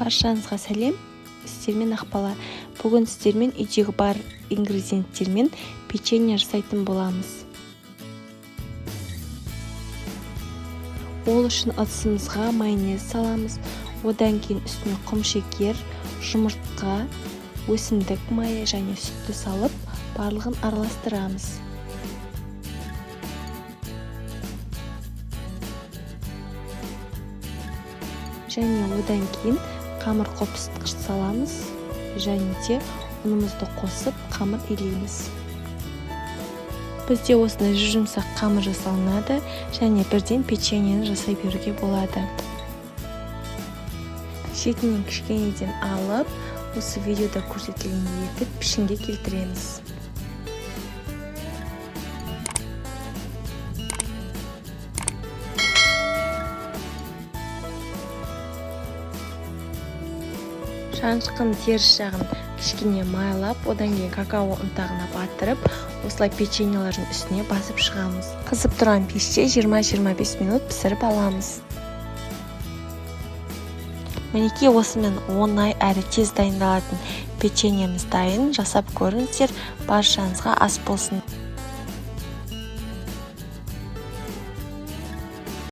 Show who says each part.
Speaker 1: Баршаңызға сәлем, сіздермен Ақбала. Бүгін сіздермен үйдегі бар ингредиенттермен печенье жасайтын боламыз. Ол үшін ыдысымызға майонез саламыз. Одан кейін үстіне құмшекер, жұмыртқа, өсімдік майы және сүтті салып, барлығын араластырамыз. Және одан кейін қамыр қопсытқыш саламыз және де ұнымызды қосып қамыр илейміз. Бізде осындай жұмсақ қамыр жасалынады және бірден печеньені жасай беруге болады. Шетінен кішкенеден алып, осы видеода көрсетілген етіп пішінге келтіреміз. Шанышқын теріс жағын кішкене майлап, одан кейін какао ұнтағына батырып, осылай печеньелердің үстіне басып шығамыз. Қызып тұрған пеште 20-25 минут пісіріп аламыз. Мінекей осымен оңай әрі тез дайындалатын печеньеміз дайын. Жасап көріңіздер, баршаңызға ас болсын.